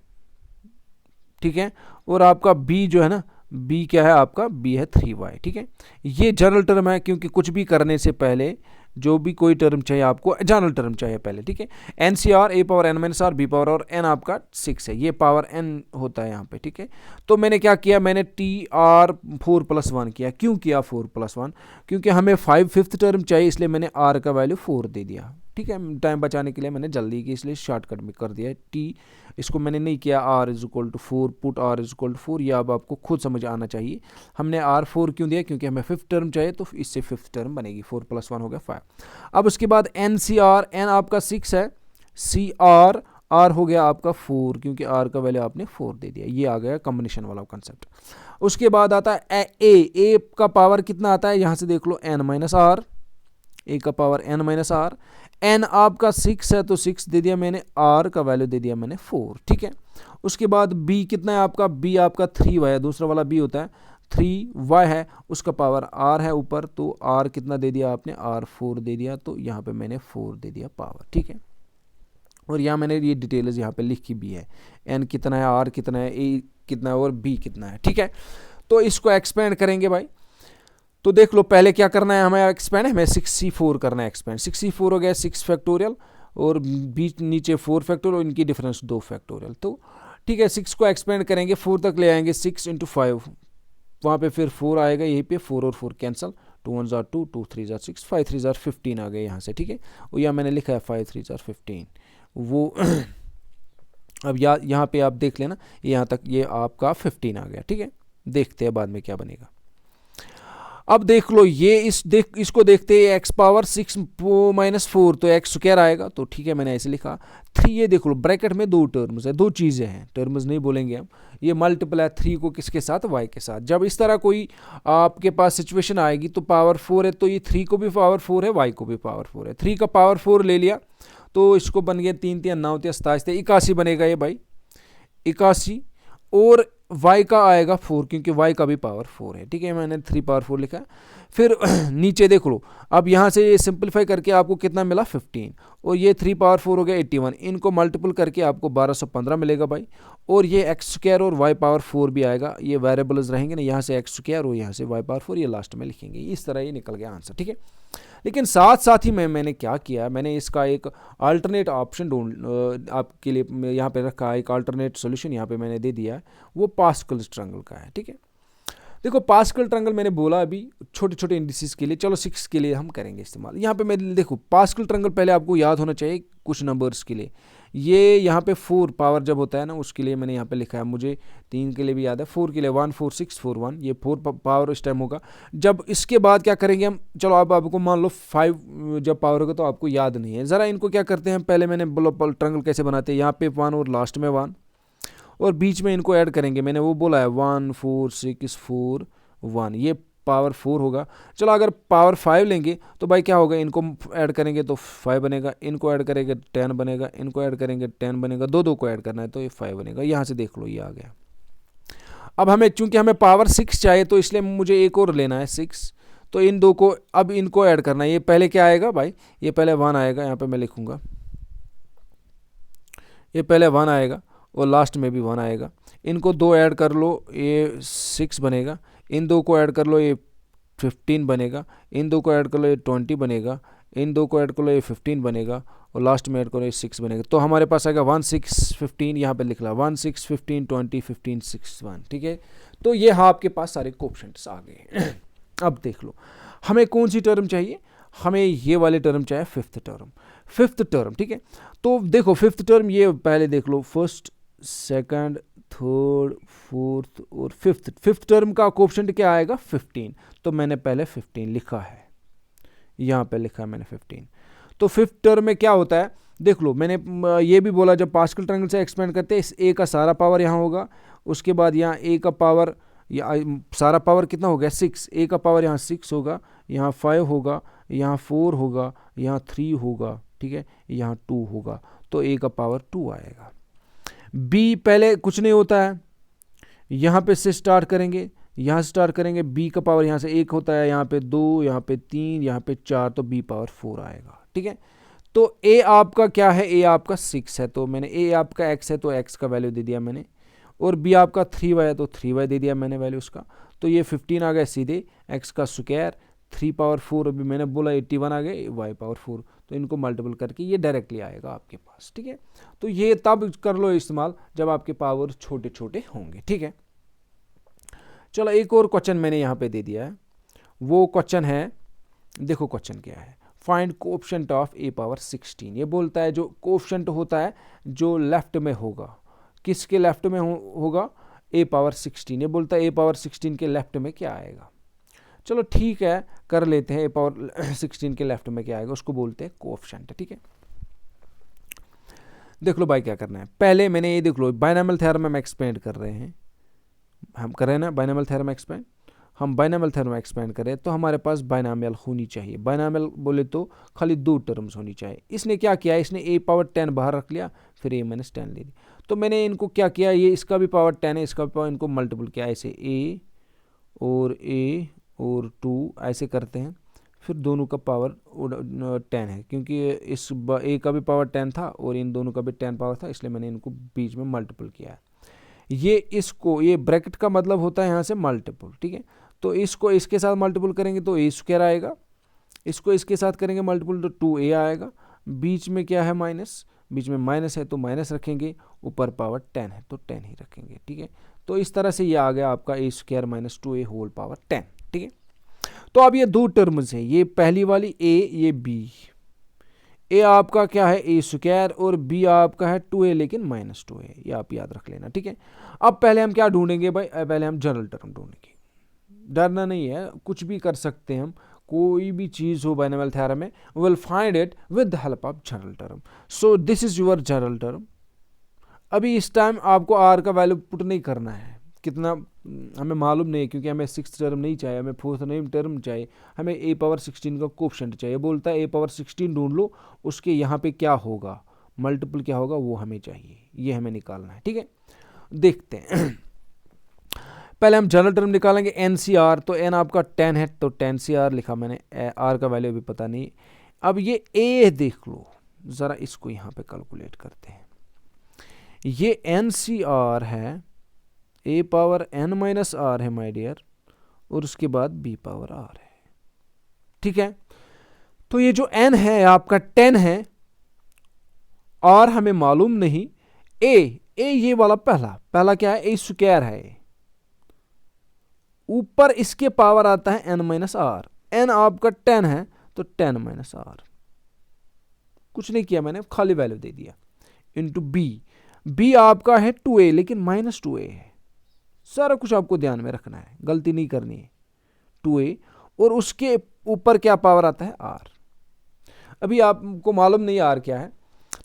ठीक है, और आपका बी जो है ना, बी क्या है आपका, बी है 3y, ठीक है। ये जनरल टर्म है, क्योंकि कुछ भी करने से पहले जो भी कोई टर्म चाहिए आपको जनरल टर्म चाहिए पहले, ठीक है। N C R A power N minus R B power और एन आपका 6 है, ये पावर एन होता है यहाँ पे, ठीक है। तो मैंने क्या किया, मैंने टी आर 4+1 किया। क्यों किया 4+1? क्योंकि हमें 5th टर्म चाहिए, इसलिए मैंने आर का वैल्यू 4 दे दिया, ठीक है। टाइम बचाने के लिए मैंने जल्दी की, इसलिए शॉर्टकट में कर दिया टी, इसको मैंने नहीं किया r is equal to 4, put r is equal to 4, यह अब आपको खुद समझ आना चाहिए। हमने आर 4 क्यों दिया, क्योंकि हमें 5th टर्म चाहिए, तो इससे 5th टर्म बनेगी, 4+1 हो गया 5। अब उसके बाद एन सी आर, एन आपका 6 है, सी आर, आर हो गया आपका 4, क्योंकि आर का वैल्यू आपने 4 दे दिया। ये आ गया कॉम्बिनेशन वाला कंसेप्ट। उसके बाद आता है ए का पावर कितना आता है, यहाँ से देख लो एन माइनस आर, ए का power N minus r, n आपका 6 है तो 6 दे दिया मैंने, आर का वैल्यू दे दिया मैंने 4, ठीक है। उसके बाद बी कितना है आपका, बी आपका 3y है, दूसरा वाला बी होता है 3y है, उसका पावर आर है ऊपर, तो आर कितना दे दिया आपने, आर 4 दे दिया, तो यहाँ पे मैंने 4 दे दिया पावर, ठीक है। और यहाँ मैंने ये डिटेल्स यहाँ पे लिखी भी है, एन कितना है, आर कितना है, ए कितना है और बी कितना है, ठीक है। तो इसको एक्सपेंड करेंगे भाई, तो देख लो पहले क्या करना है हमें एक्सपेंड, हमें 6c4 करना है एक्सपेंड। 6c4 हो गया 6 फैक्टोरियल और बीच नीचे 4 फैक्टोरियल और इनकी डिफरेंस 2 फैक्टोरियल, तो ठीक है। 6 को एक्सपेंड करेंगे 4 तक ले आएंगे, 6 × 5, वहाँ पे फिर 4 आएगा, यहीं पे 4 और 4 कैंसिल, 2 1 2, 2 3 6, 5 3 15 आ गए यहाँ से, ठीक है। और यहाँ मैंने लिखा है 5 3 15, वो अब यहाँ पे आप देख लेना, यहाँ तक ये आपका 15 आ गया, ठीक है। देखते हैं बाद में क्या बनेगा। अब देख लो ये इसको देखते हैं, एक्स पावर 6 - 4 तो एक्स स्क्वायर आएगा, तो ठीक है मैंने ऐसे लिखा 3। ये देख लो ब्रैकेट में 2 टर्म्स है, 2 चीज़ें हैं, टर्म्स नहीं बोलेंगे हम। ये मल्टीपल है 3 को किसके साथ, y के साथ। जब इस तरह कोई आपके पास सिचुएशन आएगी तो पावर 4 है, तो ये 3 को भी पावर 4 है, y को भी पावर 4 है। 3 का पावर 4 ले लिया तो इसको बन गया 3 3 9 3 27 81 बनेगा ये भाई, 81। और y का आएगा 4, क्योंकि y का भी पावर 4 है, ठीक है। मैंने 3 पावर 4 लिखा है। फिर नीचे देख लो, अब यहाँ से ये सिंपलीफाई करके आपको कितना मिला 15, और ये 3 पावर 4 हो गया 81, इनको मल्टीपल करके आपको 1215 मिलेगा भाई। और ये एक्स स्क्वायर और y पावर 4 भी आएगा, ये वेरिएबल्स रहेंगे ना, यहाँ से एक्स स्क्वायर और यहाँ से y पावर 4, ये लास्ट में लिखेंगे। इस तरह ये निकल गया आंसर, ठीक है। लेकिन साथ साथ ही मैंने क्या किया, मैंने इसका एक अल्टरनेट ऑप्शन ढूंढ आपके लिए यहाँ पे रखा है, एक अल्टरनेट सॉल्यूशन यहाँ पे मैंने दे दिया है, वो पास्कल ट्रायंगल का है, ठीक है। देखो पास्कल ट्रायंगल मैंने बोला अभी छोटे छोटे इंडिसेस के लिए, चलो 6 के लिए हम करेंगे इस्तेमाल। यहाँ पे मैं देखो पास्कल ट्रायंगल पहले आपको याद होना चाहिए कुछ नंबर्स के लिए। ये यहाँ पे 4 पावर जब होता है ना, उसके लिए मैंने यहाँ पे लिखा है, मुझे 3 के लिए भी याद है, 4 के लिए 1 4 6 4 1, ये 4 पावर इस टाइम होगा। जब इसके बाद क्या करेंगे हम, चलो अब आपको मान लो 5 जब पावर होगा तो आपको याद नहीं है, ज़रा इनको क्या करते हैं, पहले मैंने बोलो ट्रायंगल कैसे बनाते हैं, यहाँ पे 1 और लास्ट में 1 और बीच में इनको ऐड करेंगे, मैंने वो बोला है 1 4 6 4 1, ये पावर 4 होगा। चलो अगर पावर 5 लेंगे तो भाई क्या होगा, इनको ऐड करेंगे तो 5 बनेगा, इनको ऐड करेंगे 10 बनेगा, इनको ऐड करेंगे 10 बनेगा, दो को ऐड करना है तो ये 5 बनेगा। यहाँ से देख लो ये आ गया। अब हमें चूंकि हमें पावर 6 चाहिए तो इसलिए मुझे एक और लेना है 6, तो इन दो को अब इनको ऐड करना है। ये पहले क्या आएगा भाई, ये पहले 1 आएगा, यहाँ पे मैं लिखूंगा ये पहले 1 आएगा और लास्ट में भी 1 आएगा। इनको 2 ऐड कर लो, ये 6 बनेगा, इन 2 को ऐड कर लो, ये 15 बनेगा, इन 2 को ऐड कर लो, ये 20 बनेगा, इन 2 को ऐड कर लो, ये 15 बनेगा, और लास्ट में ऐड करो ये 6 बनेगा। तो हमारे पास आएगा 1 6 15, यहाँ पे लिख ला 1 6 15 20 15 6 1, ठीक है। तो ये हाँ आपके पास सारे कोएफिशिएंट्स आ गए। अब देख लो हमें कौन सी टर्म चाहिए, हमें ये वाले टर्म चाहिए, 5th टर्म, ठीक है। तो देखो 5th टर्म ये पहले देख लो, 1st 2nd 3rd 4th और 5th टर्म का कोएफिशिएंट क्या आएगा 15, तो मैंने पहले 15 लिखा है, यहाँ पे लिखा है मैंने 15। तो 5th टर्म में क्या होता है, देख लो मैंने ये भी बोला जब पास्कल ट्रायंगल से एक्सपेंड करते हैं, इस ए का सारा पावर यहाँ होगा, उसके बाद यहाँ ए का पावर सारा पावर कितना हो गया 6, ए का पावर यहाँ 6 होगा, यहाँ 5 होगा, यहाँ 4 होगा, यहाँ 3 होगा, ठीक है, यहाँ 2 होगा, तो ए का पावर 2 आएगा। बी पहले कुछ नहीं होता है, यहाँ पे से स्टार्ट करेंगे, यहाँ से स्टार्ट करेंगे, बी का पावर यहाँ से 1 होता है, यहाँ पे 2, यहाँ पे 3, यहाँ पे 4, तो बी पावर 4 आएगा, ठीक है। तो ए आपका क्या है, ए आपका 6 है, तो मैंने ए आपका x है तो x का वैल्यू दे दिया मैंने, और बी आपका 3y है तो 3y दे दिया मैंने वैल्यू उसका। तो ये 15 आ गया सीधे x का स्क्वायर 3 पावर 4, अभी मैंने बोला 81 आ गए y पावर 4, तो इनको मल्टीपल करके ये डायरेक्टली आएगा आपके पास। ठीक है, तो ये तब कर लो इस्तेमाल जब आपके पावर छोटे छोटे होंगे। ठीक है, चलो एक और क्वेश्चन मैंने यहाँ पे दे दिया है, वो क्वेश्चन है, देखो क्वेश्चन क्या है, find coefficient of A power 16। ये बोलता है जो कोएफिशिएंट होता है जो लेफ्ट में होगा, किसके लेफ्ट में होगा, ए पावर 16। ये बोलता है ए पावर 16 के लेफ्ट में क्या आएगा। चलो ठीक है, कर लेते हैं, ए पावर 16 के लेफ्ट में क्या आएगा, उसको बोलते हैं कोएफिशिएंट। ठीक है, देख लो भाई क्या करना है, पहले मैंने ये देख लो बाइनॉमियल थ्योरम हम एक्सपेंड कर रहे हैं, हम कर रहे हैं ना बाइनॉमियल थ्योरम एक्सपेंड, हम बाइनॉमियल थ्योरम एक्सपेंड करें तो हमारे पास बाइनॉमियल होनी चाहिए। बाइनॉमियल बोले तो खाली 2 टर्म्स होनी चाहिए। इसने क्या किया, इसने ए पावर 10 बाहर रख लिया, फिर ए माइनस 10 ले ली। तो मैंने इनको क्या किया, ये इसका भी पावर 10 है, इसका भी पावर, इनको मल्टीपल किया ऐसे, ए और 2 ऐसे करते हैं, फिर दोनों का पावर 10 है, क्योंकि इस ए का भी पावर 10 था और इन दोनों का भी 10 पावर था, इसलिए मैंने इनको बीच में मल्टीपल किया है। ये इसको, ये ब्रैकेट का मतलब होता है यहाँ से मल्टीपल। ठीक है, तो इसको इसके साथ मल्टीपल करेंगे तो ए स्क्वायर आएगा, इसको इसके साथ करेंगे मल्टीपल तो 2a आएगा, बीच में क्या है माइनस, बीच में माइनस है तो माइनस रखेंगे, ऊपर पावर 10 है तो 10 ही रखेंगे। ठीक है, तो इस तरह से ये आ गया आपका A square minus 2a whole power 10। ठीक है, तो अब ये 2 टर्म्स हैं, ये पहली वाली a, ये b, ए आपका क्या है ए स्क्वायर और बी आपका है 2a लेकिन माइनस 2a, ये आप याद रख लेना। ठीक है, अब पहले हम क्या ढूंढेंगे भाई, पहले हम जनरल टर्म ढूंढेंगे, डरना नहीं है, कुछ भी कर सकते हैं हम, कोई भी चीज़ हो बाइनॉमियल थ्योरम में, will find it with the help of general term. So this is your general term. अभी इस टाइम आपको आर का वैल्यू पुट नहीं करना है, कितना हमें मालूम नहीं है, क्योंकि हमें 6th टर्म नहीं चाहिए, हमें 4th टर्म चाहिए, हमें ए पावर 16 का कोएफिशिएंट चाहिए। बोलता है ए पावर 16 ढूंढ लो, उसके यहाँ पे क्या होगा, मल्टीपल क्या होगा वो हमें चाहिए, ये हमें निकालना है। ठीक है, देखते हैं पहले हम जनरल टर्म निकालेंगे NCR, तो n आपका 10 है तो 10CR लिखा मैंने, r का वैल्यू भी पता नहीं। अब ये a देख लो ज़रा, इसको यहाँ पे कैलकुलेट करते हैं, ये NCR है, a power n minus r है माय डियर, और उसके बाद b पावर r है। ठीक है, तो ये जो n है आपका 10 है, r हमें मालूम नहीं, a ये वाला पहला क्या है, a स्क्वायर है, ऊपर इसके पावर आता है n माइनस आर, n आपका 10 है तो 10 माइनस आर, कुछ नहीं किया मैंने, खाली वैल्यू दे दिया, इंटू बी आपका है 2a लेकिन माइनस 2a है, सारा कुछ आपको ध्यान में रखना है, गलती नहीं करनी है, 2a, और उसके ऊपर क्या पावर आता है r। अभी आपको मालूम नहीं r क्या है,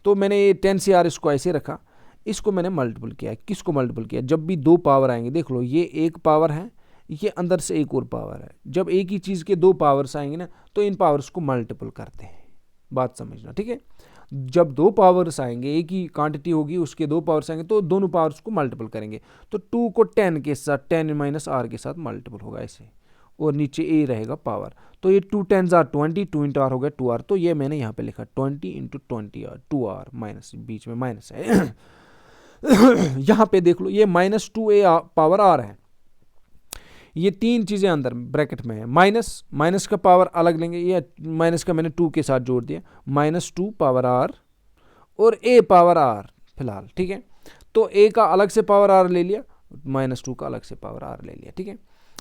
तो मैंने ये 10CR इसको ऐसे रखा, इसको मैंने मल्टीपल किया, किसको मल्टीपल किया, जब भी 2 पावर आएंगे, देख लो ये एक पावर है, ये अंदर से एक और पावर है, जब एक ही चीज़ के 2 पावर्स आएंगे ना तो इन पावर्स को मल्टीपल करते हैं, बात समझना। ठीक है, जब 2 पावर्स आएंगे, एक ही क्वांटिटी होगी उसके 2 पावर्स आएंगे तो दोनों पावर्स को मल्टीपल करेंगे, तो 2 को 10 के साथ 10 माइनस आर के साथ मल्टीपल होगा ऐसे, और नीचे ए रहेगा पावर, तो ये 2 10s are 20, 2 इंटू आर हो गया 2r, तो ये मैंने यहाँ पे लिखा 20 इंटू 20r 2r, माइनस बीच में माइनस है यहाँ पे देख लो ये माइनस 2a पावर r है, ये 3 चीज़ें अंदर ब्रैकेट में है, माइनस का पावर अलग लेंगे, ये माइनस का मैंने 2 के साथ जोड़ दिया, -2 पावर r और a पावर r फिलहाल। ठीक है, तो a का अलग से पावर r ले लिया, -2 का अलग से पावर r ले लिया। ठीक है,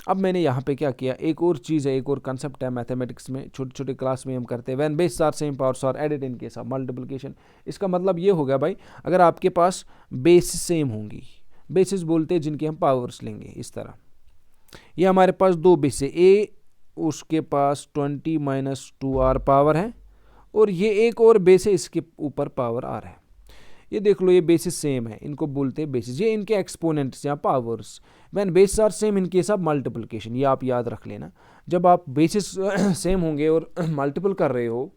अब मैंने यहाँ पे क्या किया, एक और चीज़ है, एक और कंसेप्ट है मैथमेटिक्स में, छोटे छोटे क्लास में हम करते हैं, when base are same powers are added in case of multiplication. इसका मतलब ये हो गया भाई, अगर आपके पास बेस सेम होंगी, बेसिस बोलते हैं जिनके हम पावर्स लेंगे, इस तरह ये हमारे पास 2 बेस है, a उसके पास 20 माइनस 2r पावर है, और ये एक और बेस है इसके ऊपर पावर r है, ये देख लो ये बेसिस सेम है, इनको बोलते हैं बेसिस, ये इनके एक्सपोनेंट्स या powers. When basis are same in case of multiplication, ये आप याद रख लेना, जब आप बेसिस सेम होंगे और मल्टीपल कर रहे हो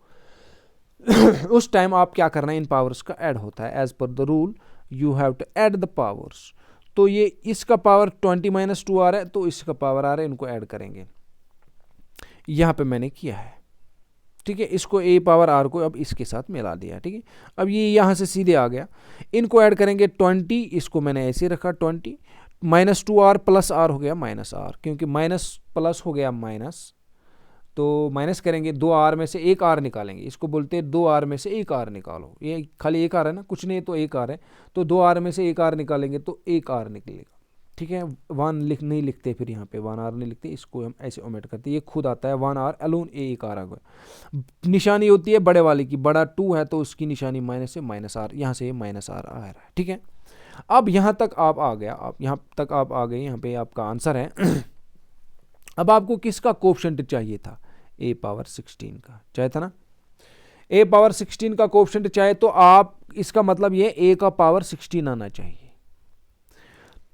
उस टाइम आप क्या करना है, इन पावर्स का ऐड होता है, as per the rule you have to add the powers. तो ये इसका पावर 20 माइनस 2r है तो इसका पावर r है, इनको ऐड करेंगे, यहाँ पे मैंने किया है, ठीक है। इसको ए पावर आर को अब इसके साथ मिला दिया, ठीक है। अब ये यहाँ से सीधे आ गया, इनको ऐड करेंगे 20, इसको मैंने ऐसे रखा 20 माइनस 2r प्लस आर हो गया माइनस आर, क्योंकि माइनस प्लस हो गया माइनस, तो माइनस करेंगे 2r में से एक r निकालेंगे, इसको बोलते हैं 2r में से एक r निकालो, ये खाली एक r है ना, कुछ नहीं तो एक r है, तो 2r में से एक r निकालेंगे तो एक r निकलेगा, ठीक है। 1 नहीं लिखते, फिर यहाँ पे 1r नहीं लिखते, इसको हम ऐसे ओमिट करते, ये खुद आता है 1r अलोन, एक r आ गया। निशानी होती है बड़े वाले की, बड़ा 2 है तो उसकी निशानी माइनस से माइनस आर, यहाँ से माइनस आर आ रहा है, ठीक है। अब यहाँ तक आप आ गया, आप यहाँ तक आप आ गए, यहाँ पे आपका आंसर है। अब आपको किसका कोफिशिएंट चाहिए था, a पावर 16 का चाहिए था ना, a पावर 16 का कोफिशिएंट चाहिए, तो आप इसका मतलब ये a का पावर 16 आना चाहिए।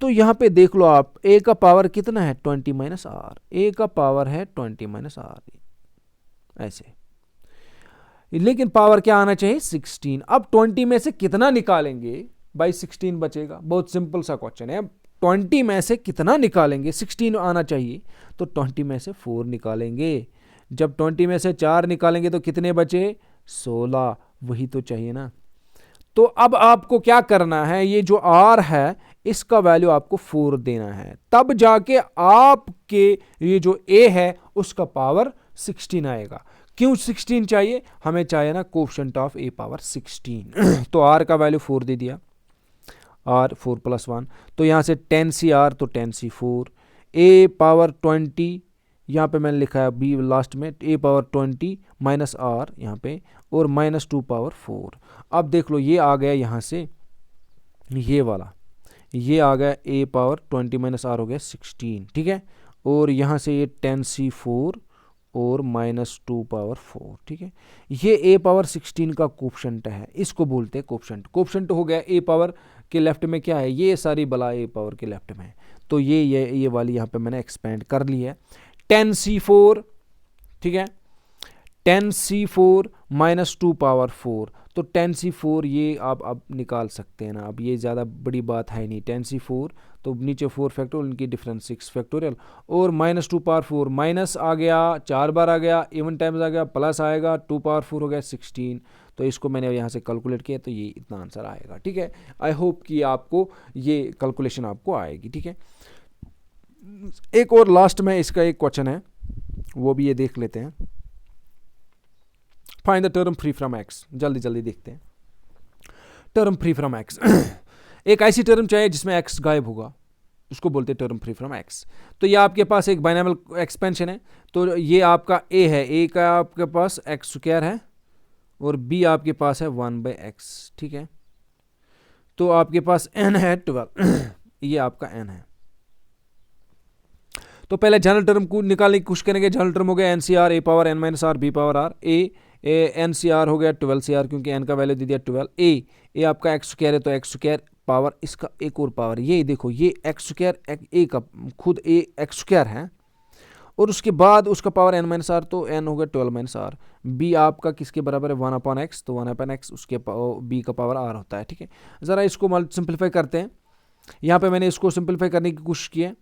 तो यहाँ पे देख लो आप, a का पावर कितना है 20 माइनस आर, a का पावर है 20 माइनस आर, ऐसे, लेकिन पावर क्या आना चाहिए 16। अब 20 में से कितना निकालेंगे भाई, 16 बचेगा, बहुत सिंपल सा क्वेश्चन है। 20 में से कितना निकालेंगे, 16 आना चाहिए, तो 20 में से 4 निकालेंगे, जब 20 में से 4 निकालेंगे तो कितने बचे 16, वही तो चाहिए ना। तो अब आपको क्या करना है, ये जो r है इसका वैल्यू आपको 4 देना है, तब जाके आपके ये जो a है उसका पावर 16 आएगा। क्यों 16 चाहिए, हमें चाहिए ना कोफिशिएंट ऑफ a पावर 16। तो r का वैल्यू 4 दे दिया, r 4 + 1, तो यहाँ से 10c r, तो 10c4, a पावर 20, यहाँ पे मैंने लिखा है b लास्ट में, a पावर 20 माइनस r यहाँ पे, और माइनस 2 पावर 4। अब देख लो ये आ गया यहाँ से, ये वाला ये आ गया a पावर 20 माइनस r हो गया 16, ठीक है। और यहाँ से ये 10c4 और माइनस 2 पावर 4, ठीक है। ये a पावर 16 का कोफिशिएंट है, इसको बोलते हैं कोफिशिएंट। कोफिशिएंट हो गया a पावर के लेफ्ट में क्या है, ये सारी बला a पावर के लेफ्ट में है, तो ये वाली यहाँ पे मैंने एक्सपेंड कर ली है। 10c4, ठीक है, 10c4 माइनस 2 पावर 4, तो 10c4 ये आप अब निकाल सकते हैं ना, अब ये ज़्यादा बड़ी बात है नहीं। 10c4 तो नीचे 4 फैक्टोरियल, इनकी डिफरेंस 6 फैक्टोरियल, और माइनस 2 पावर 4, माइनस आ गया 4 बार आ गया, इवन टाइम्स आ गया, प्लस आएगा 2 पावर 4 हो गया 16, तो इसको मैंने यहाँ से कैलकुलेट किया, तो ये इतना आंसर आएगा, ठीक है। आई होप कि आपको ये कैलकुलेशन आपको आएगी, ठीक है। एक और लास्ट में इसका एक क्वेश्चन है, वो भी ये देख लेते हैं। Find the term free from x, जल्दी जल्दी देखते हैं। टर्म फ्री फ्रॉम एक्स, एक ऐसी टर्म चाहिए जिसमें एक्स गायब होगा, उसको बोलते हैं टर्म फ्री फ्रॉम एक्स। तो ये आपके पास एक बाइनोमियल एक्सपेंशन है, तो ये आपका a है, a का आपके पास एक्स स्क्वायर है, और b आपके पास है 1/x, ठीक है। तो आपके पास n है 12, ये आपका n है। तो पहले जनरल टर्म को निकालने की कोशिश करेंगे। जनरल टर्म हो गया NCR, a power n minus r, b power r, NCR हो गया 12CR, क्योंकि n का वैल्यू दे दिया 12। a आपका एक्स स्क्वायर है, तो एक्स स्क्वायर पावर इसका एक और पावर, ये देखो ये एक्स स्क्वायर a का खुद a एक्स स्क्वायर है, और उसके बाद उसका पावर n माइनस r, तो n हो गया 12 माइनस r। b आपका किसके बराबर है 1/x, तो 1/x उसके b का पावर r होता है, ठीक है। ज़रा इसको सिंप्लीफाई करते हैं। यहाँ पे मैंने इसको सिंप्लीफाई करने की कोशिश की है,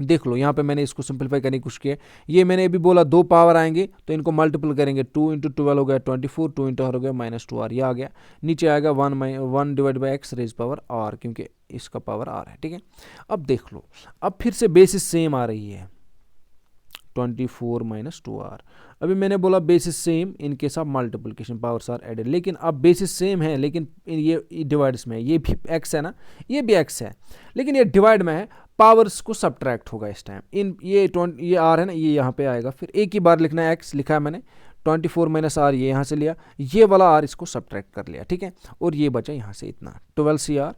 देख लो यहाँ पे मैंने इसको सिंप्लीफाई करने की कोशिश की है। ये मैंने अभी बोला 2 पावर आएंगे, तो इनको मल्टीपल करेंगे, 2 × 12 हो गया 24, 2 × r हो गया -2r, ये आ गया। नीचे आएगा 1/x रेज पावर r, क्योंकि इसका पावर r है, ठीक है। अब देख लो, अब फिर से बेसिस सेम आ रही है, 24 - 2r। अभी मैंने बोला basis same in case of multiplication, powers are added, लेकिन अब बेसिस सेम है, लेकिन ये डिवाइड्स में, ये भी x है ना, ये भी x है, लेकिन ये डिवाइड में है, पावर्स को सब्ट्रैक्ट होगा इस टाइम। ये r है ना, ये यहाँ पे आएगा, फिर एक ही बार लिखना है, x लिखा है मैंने, 24 - r ये यहाँ से लिया, ये वाला r इसको सब्ट्रैक्ट कर लिया, ठीक है। और ये बचा यहाँ से इतना 12CR,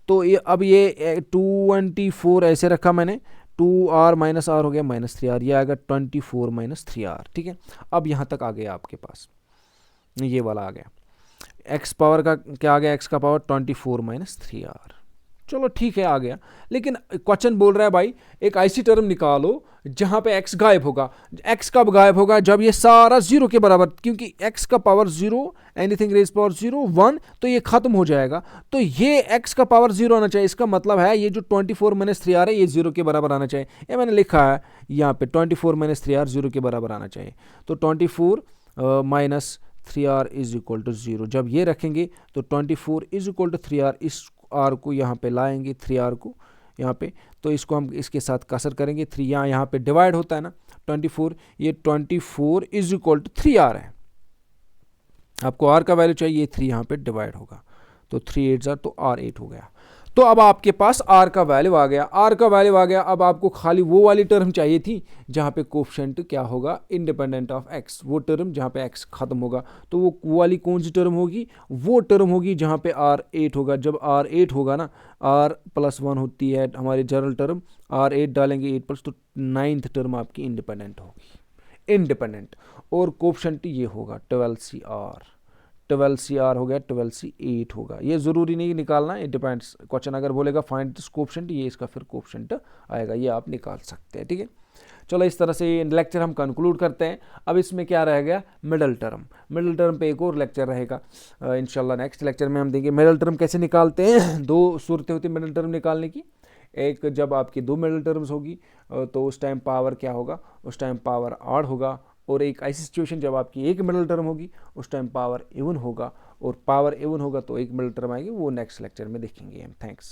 तो ये अब ये 24 ऐसे रखा मैंने, 2r - r हो गया -3r, ये आएगा 24 - 3r, ठीक है। अब यहाँ तक आ गया आपके पास, ये वाला आ गया, x पावर का क्या आ गया, x का पावर 24 - 3r, चलो ठीक है आ गया। लेकिन क्वेश्चन बोल रहा है भाई एक ऐसी टर्म निकालो जहाँ पे x गायब होगा। x कब गायब होगा, जब ये सारा 0 के बराबर, क्योंकि x का पावर 0, एनीथिंग रेज पावर 0, 1, तो ये खत्म हो जाएगा, तो ये x का पावर 0 आना चाहिए। इसका मतलब है ये जो 24 - 3r है ये 0 के बराबर आना चाहिए। ये मैंने लिखा है यहाँ पे 24 - 3r 0 के बराबर आना चाहिए। तो 24 minus 3r is equal to 0। जब ये रखेंगे तो 24 इज इक्वल टू 3r, इस r को यहाँ पे लाएंगे 3r को यहाँ पे, तो इसको हम इसके साथ कसर करेंगे। 3 यहाँ पे डिवाइड होता है ना 24, ये 24 इज इक्वल टू 3r है। आपको r का वैल्यू चाहिए, 3 यहाँ पे डिवाइड होगा तो 3 8 तो r 8 हो गया। तो अब आपके पास r का वैल्यू आ गया, r का वैल्यू आ गया। अब आपको खाली वो वाली टर्म चाहिए थी जहाँ पे कोफिशिएंट क्या होगा, इंडिपेंडेंट ऑफ x, वो टर्म जहाँ पे x खत्म होगा। तो वो वाली कौन सी टर्म होगी, वो टर्म होगी जहाँ पे r 8 होगा। जब r 8 होगा ना, r + 1 होती है हमारी जनरल टर्म, r 8 डालेंगे 8 प्लस, तो 9th टर्म आपकी इंडिपेंडेंट होगी, इंडिपेंडेंट। और कोफिशिएंट ये होगा 12CR, 12CR हो गया, 12C8 होगा। ये ज़रूरी नहीं निकालना, इट डिपेंड्स। क्वेश्चन अगर बोलेगा फाइंड दिस कोफिशिएंट, ये इसका फिर कोफिशिएंट आएगा, ये आप निकाल सकते हैं। ठीक है, चलो इस तरह से लेक्चर हम कंक्लूड करते हैं। अब इसमें क्या रह गया, मिडल टर्म। मिडल टर्म पे एक और लेक्चर रहेगा इंशाल्लाह, नेक्स्ट लेक्चर में हम देंगे मिडल टर्म कैसे निकालते हैं। दो सूरतें होती हैं मिडल टर्म निकालने की। एक, जब आपकी 2 मिडल टर्म्स होगी तो उस टाइम पावर क्या होगा, उस टाइम पावर ऑड होगा। और एक ऐसी सिचुएशन जब आपकी एक मिडल टर्म होगी, उस टाइम पावर इवन होगा। और पावर इवन होगा तो एक मिडल टर्म आएगी, वो नेक्स्ट लेक्चर में देखेंगे हम। थैंक्स।